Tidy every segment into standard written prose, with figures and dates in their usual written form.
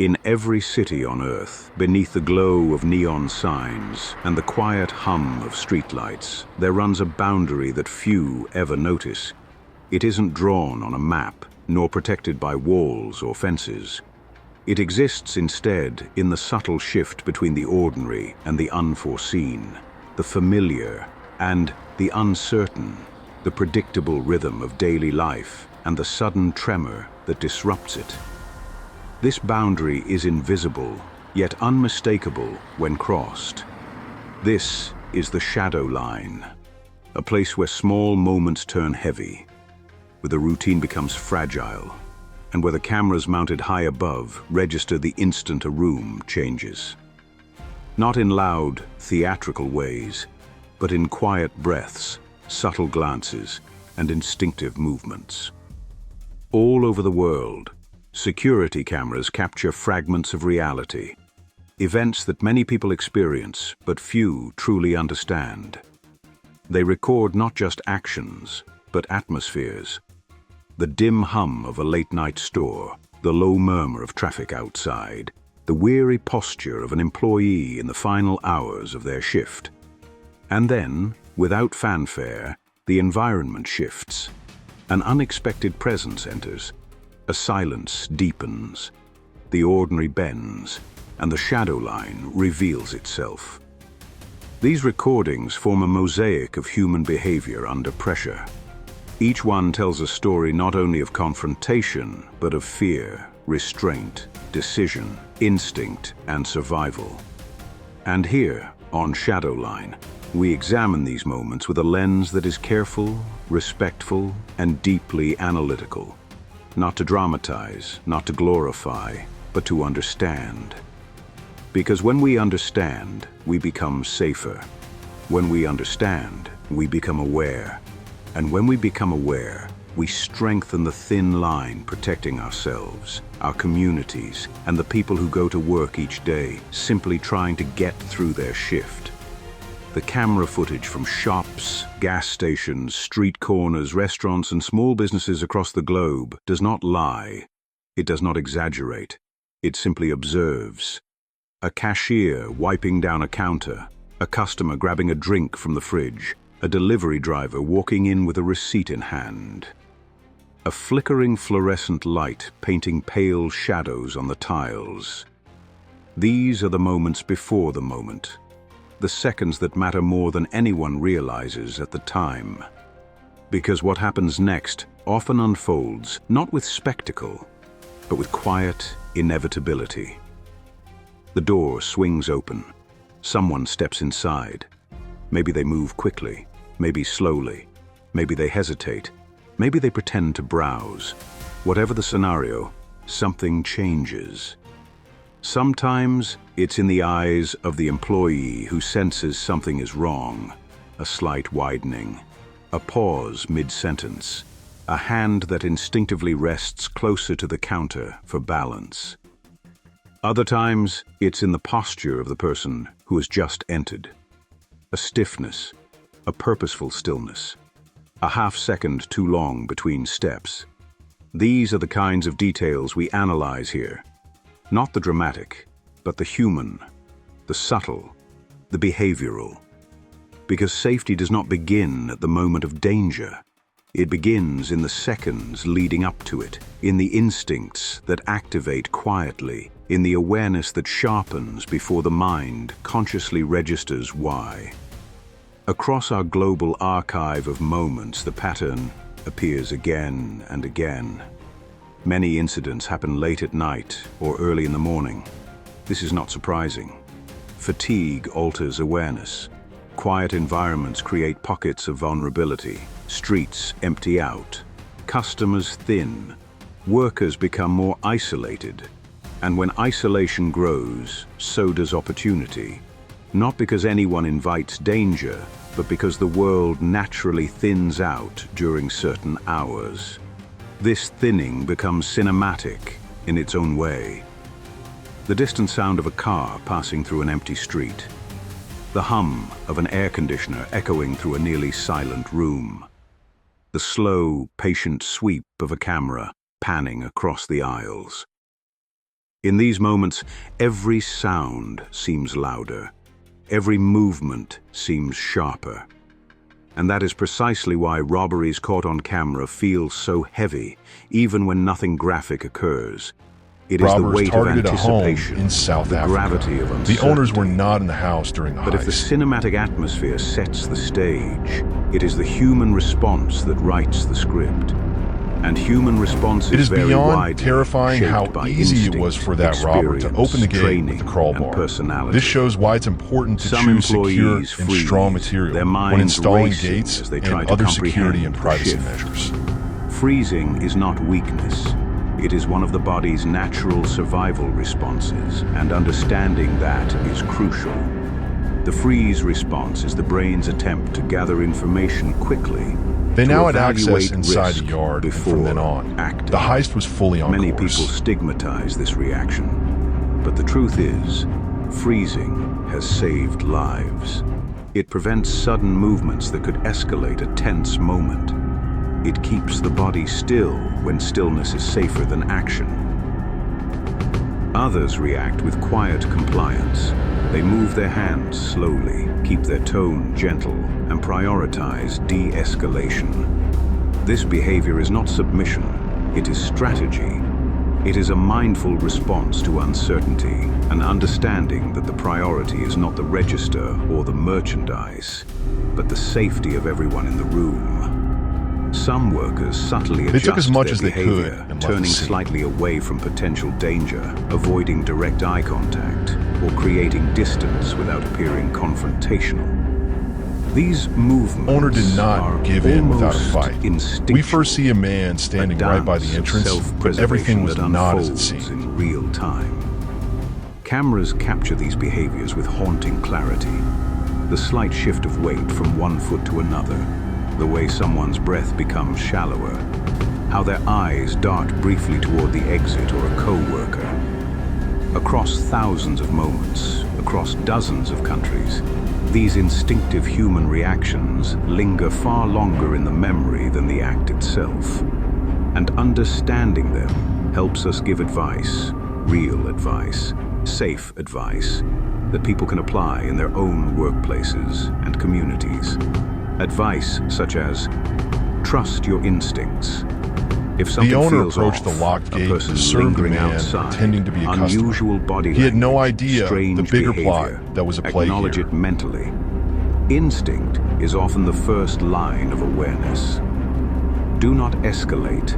In every city on Earth, beneath the glow of neon signs and the quiet hum of streetlights, there runs a boundary that few ever notice. It isn't drawn on a map, nor protected by walls or fences. It exists instead in the subtle shift between the ordinary and the unforeseen, the familiar and the uncertain, the predictable rhythm of daily life and the sudden tremor that disrupts it. This boundary is invisible, yet unmistakable when crossed. This is the shadow line, a place where small moments turn heavy, where the routine becomes fragile, and where the cameras mounted high above register the instant a room changes. Not in loud, theatrical ways, but in quiet breaths, subtle glances, and instinctive movements. All over the world, security cameras capture fragments of reality, events that many people experience but few truly understand. They record not just actions, but atmospheres. The dim hum of a late-night store, the low murmur of traffic outside, the weary posture of an employee in the final hours of their shift. And then, without fanfare, the environment shifts. An unexpected presence enters. A silence deepens, the ordinary bends, and the shadow line reveals itself. These recordings form a mosaic of human behavior under pressure. Each one tells a story not only of confrontation, but of fear, restraint, decision, instinct, and survival. And here, on Shadowline, we examine these moments with a lens that is careful, respectful, and deeply analytical. Not to dramatize, not to glorify, but to understand. Because when we understand, we become safer. When we understand, we become aware. And when we become aware, we strengthen the thin line protecting ourselves, our communities, and the people who go to work each day, simply trying to get through their shift. The camera footage from shops, gas stations, street corners, restaurants, and small businesses across the globe does not lie. It does not exaggerate. It simply observes. A cashier wiping down a counter, a customer grabbing a drink from the fridge, a delivery driver walking in with a receipt in hand. A flickering fluorescent light painting pale shadows on the tiles. These are the moments before the moment. The seconds that matter more than anyone realizes at the time. Because what happens next often unfolds not with spectacle, but with quiet inevitability. The door swings open. Someone steps inside. Maybe they move quickly, maybe slowly, maybe they hesitate, maybe they pretend to browse. Whatever the scenario, something changes. Sometimes it's in the eyes of the employee who senses something is wrong, a slight widening, a pause mid-sentence, a hand that instinctively rests closer to the counter for balance. Other times, it's in the posture of the person who has just entered. A stiffness, a purposeful stillness, a half-second too long between steps. These are the kinds of details we analyze here. Not the dramatic, but the human, the subtle, the behavioral. Because safety does not begin at the moment of danger. It begins in the seconds leading up to it, in the instincts that activate quietly, in the awareness that sharpens before the mind consciously registers why. Across our global archive of moments, the pattern appears again and again. Many incidents happen late at night or early in the morning. This is not surprising. Fatigue alters awareness. Quiet environments create pockets of vulnerability. Streets empty out. Customers thin. Workers become more isolated. And when isolation grows, so does opportunity. Not because anyone invites danger, but because the world naturally thins out during certain hours. This thinning becomes cinematic in its own way. The distant sound of a car passing through an empty street. The hum of an air conditioner echoing through a nearly silent room. The slow, patient sweep of a camera panning across the aisles. In these moments, every sound seems louder, every movement seems sharper. And that is precisely why robberies caught on camera feel so heavy, even when nothing graphic occurs. It is the Robbers weight of targeted a home anticipation, in South the Africa. gravity of The uncertainty. owners were not in the house during the But if the heist. cinematic atmosphere sets the stage, it is the human response that writes the script. And human responses It is vary beyond widely, terrifying shaped how by easy instinct, it was for that robber to experience, open the gate training, with the crawl and bar. personality. This shows why it's important to Some choose secure employees and freeze, strong material their when minds installing racing gates as they and try to other security and comprehend the privacy shift. measures. Freezing is not weakness. It is one of the body's natural survival responses, and understanding that is crucial. The freeze response is the brain's attempt to gather information quickly. They now had evaluate access inside the risk yard, and from then on, acting. the heist was fully on Many course. people stigmatize this reaction, but the truth is, freezing has saved lives. It prevents sudden movements that could escalate a tense moment. It keeps the body still when stillness is safer than action. Others react with quiet compliance. They move their hands slowly, keep their tone gentle, and prioritize de-escalation. This behavior is not submission, it is strategy. It is a mindful response to uncertainty, an understanding that the priority is not the register or the merchandise, but the safety of everyone in the room. Some workers subtly adjust took as much their as they could behavior, and left the turning scene. slightly away from potential danger, avoiding direct eye contact, or creating distance without appearing confrontational. These movements Owner did not are give in without a almost fight. instinctual. We first see a man standing right by the entrance, but everything was not as it seemed. In real time. Cameras capture these behaviors with haunting clarity. The slight shift of weight from one foot to another, the way someone's breath becomes shallower, how their eyes dart briefly toward the exit or a co-worker. Across thousands of moments, across dozens of countries, these instinctive human reactions linger far longer in the memory than the act itself. And understanding them helps us give advice, real advice, safe advice, that people can apply in their own workplaces and communities. Advice such as, trust your instincts. If something The owner feels approached off, the locked a gate person to serve the lingering man, outside, pretending to be a customer. unusual body He had no language, idea the strange bigger behavior, plot that was at play acknowledge here. it mentally. Instinct is often the first line of awareness. Do not escalate.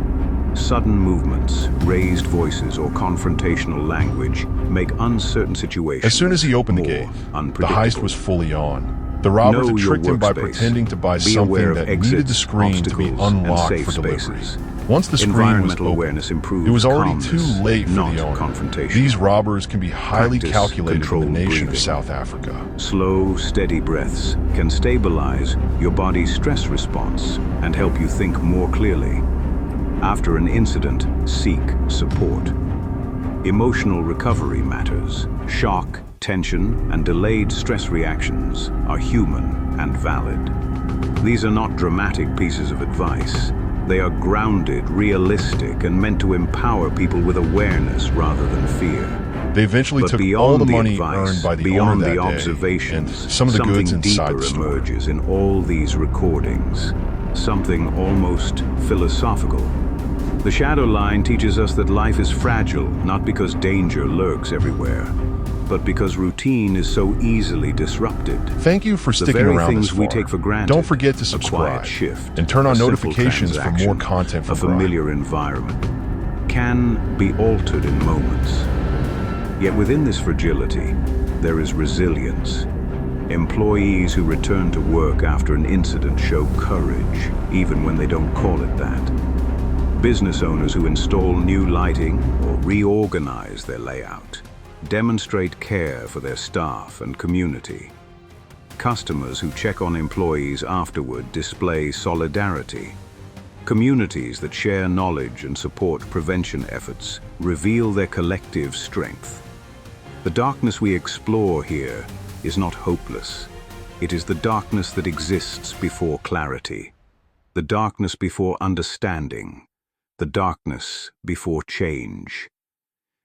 Sudden movements, raised voices, or confrontational language make uncertain situations As soon as he opened the more gate, the unpredictable. heist was fully on. The robbers Know had your tricked him by workspace. pretending to buy Be aware something of that exits, needed the screen to be obstacles, and unlocked safe for delivery. spaces. Once the screen was Environmental open, awareness improves it was already calmness, too late for not the owner. confrontation. These robbers can be highly Practice calculated in controlled the nation breathing. of South Africa. Slow, steady breaths can stabilize your body's stress response and help you think more clearly. After an incident, seek support. Emotional recovery matters. Shock, tension, and delayed stress reactions are human and valid. These are not dramatic pieces of advice. They are grounded, realistic, and meant to empower people with awareness rather than fear. They eventually But took beyond all the the money advice, earned by the beyond owner that the day, observations, and some of the goods something inside deeper the store. emerges in all these recordings. Something almost philosophical. The shadow line teaches us that life is fragile, not because danger lurks everywhere, but because routine is so easily disrupted. Thank you for The sticking very around things this far. we take for granted, Don't forget to a subscribe quiet shift, and turn a on simple notifications for transaction, more content a from Brian. familiar environment, can be altered in moments. Yet within this fragility, there is resilience. Employees who return to work after an incident show courage, even when they don't call it that. Business owners who install new lighting or reorganize their layout demonstrate care for their staff and community. Customers who check on employees afterward display solidarity. Communities that share knowledge and support prevention efforts reveal their collective strength. The darkness we explore here is not hopeless. It is the darkness that exists before clarity, the darkness before understanding, the darkness before change.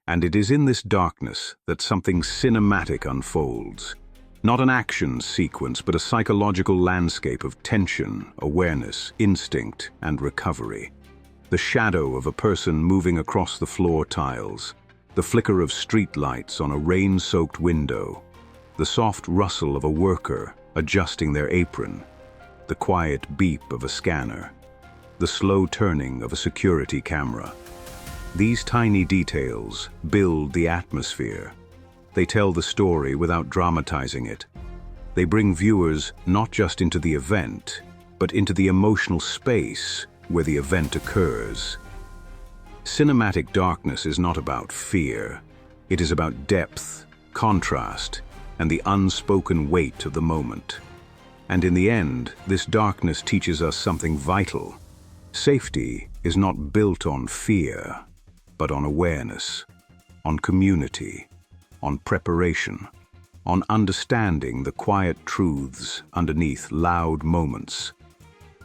And it is in this darkness that something cinematic unfolds. Not an action sequence, but a psychological landscape of tension, awareness, instinct, and recovery. The shadow of a person moving across the floor tiles, the flicker of street lights on a rain-soaked window, the soft rustle of a worker adjusting their apron, the quiet beep of a scanner, the slow turning of a security camera. These tiny details build the atmosphere. They tell the story without dramatizing it. They bring viewers not just into the event, but into the emotional space where the event occurs. Cinematic darkness is not about fear. It is about depth, contrast, and the unspoken weight of the moment. And in the end, this darkness teaches us something vital. Safety is not built on fear, but on awareness, on community, on preparation, on understanding the quiet truths underneath loud moments.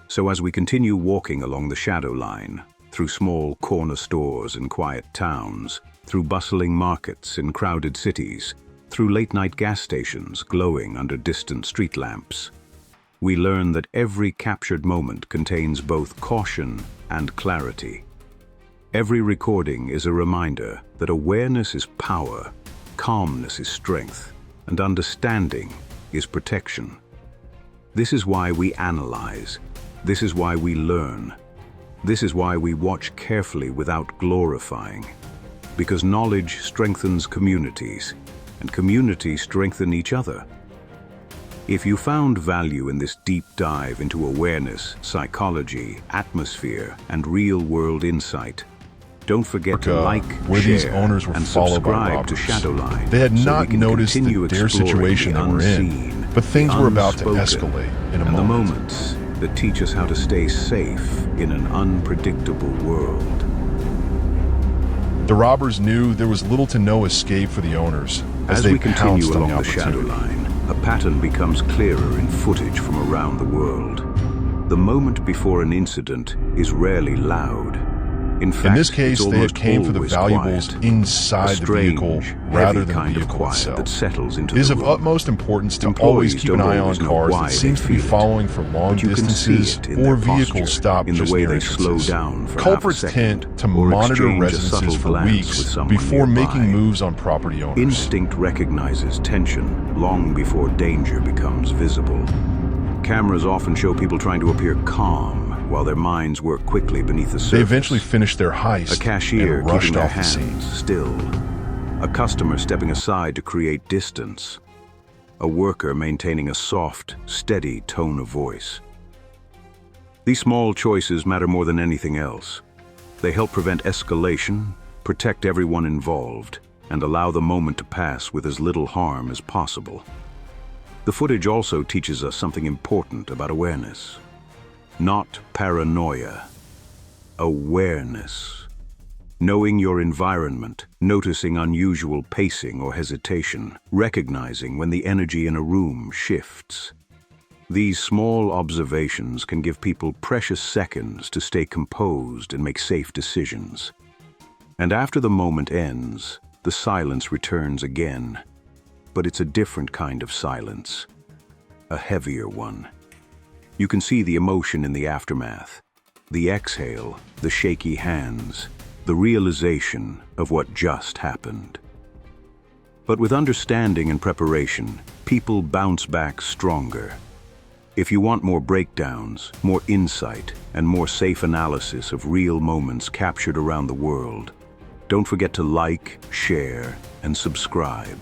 So as we continue walking along the shadow line, through small corner stores in quiet towns, through bustling markets in crowded cities, through late-night gas stations glowing under distant street lamps, we learn that every captured moment contains both caution and clarity. Every recording is a reminder that awareness is power, calmness is strength, and understanding is protection. This is why we analyze. This is why we learn. This is why we watch carefully without glorifying. Because knowledge strengthens communities, and communities strengthen each other. If you found value in this deep dive into awareness, psychology, atmosphere, and real-world insight, don't forget to like, where share, these owners were and followed by subscribe robbers. to Shadowline. They had so not noticed the dire situation they were in, but things were about to escalate in a moment. The moments that teach us how to stay safe in an unpredictable world. The robbers knew there was little to no escape for the owners as they we continue pounced on along the the shadow opportunity. line, a pattern becomes clearer in footage from around the world. The moment before an incident is rarely loud. In fact, In this case, it's they had almost came for the always valuables quiet. inside the vehicle rather than the kind of vehicle quiet itself. that settles into It is the of room. utmost importance to Employees always keep an don't eye on always know cars why that seem they to be feel it, following for long but you can see distances it in or their vehicles posture, stopped in the just way near they entrances. slow down for Culprits half a second, tend to or monitor exchange a residences subtle for glance weeks with someone before nearby. making moves on property owners. Instinct recognizes tension long before danger becomes visible. Cameras often show people trying to appear calm while their minds work quickly beneath the surface. They eventually finished their heist A cashier and rushed keeping their off the scene. hands still. A customer stepping aside to create distance. A worker maintaining a soft, steady tone of voice. These small choices matter more than anything else. They help prevent escalation, protect everyone involved, and allow the moment to pass with as little harm as possible. The footage also teaches us something important about awareness. Not paranoia. Awareness. Knowing your environment, noticing unusual pacing or hesitation, recognizing when the energy in a room shifts. These small observations can give people precious seconds to stay composed and make safe decisions. And after the moment ends, the silence returns again. But it's a different kind of silence. A heavier one. You can see the emotion in the aftermath. The exhale, the shaky hands, the realization of what just happened. But with understanding and preparation, people bounce back stronger. If you want more breakdowns, more insight, and more safe analysis of real moments captured around the world, don't forget to like, share, and subscribe.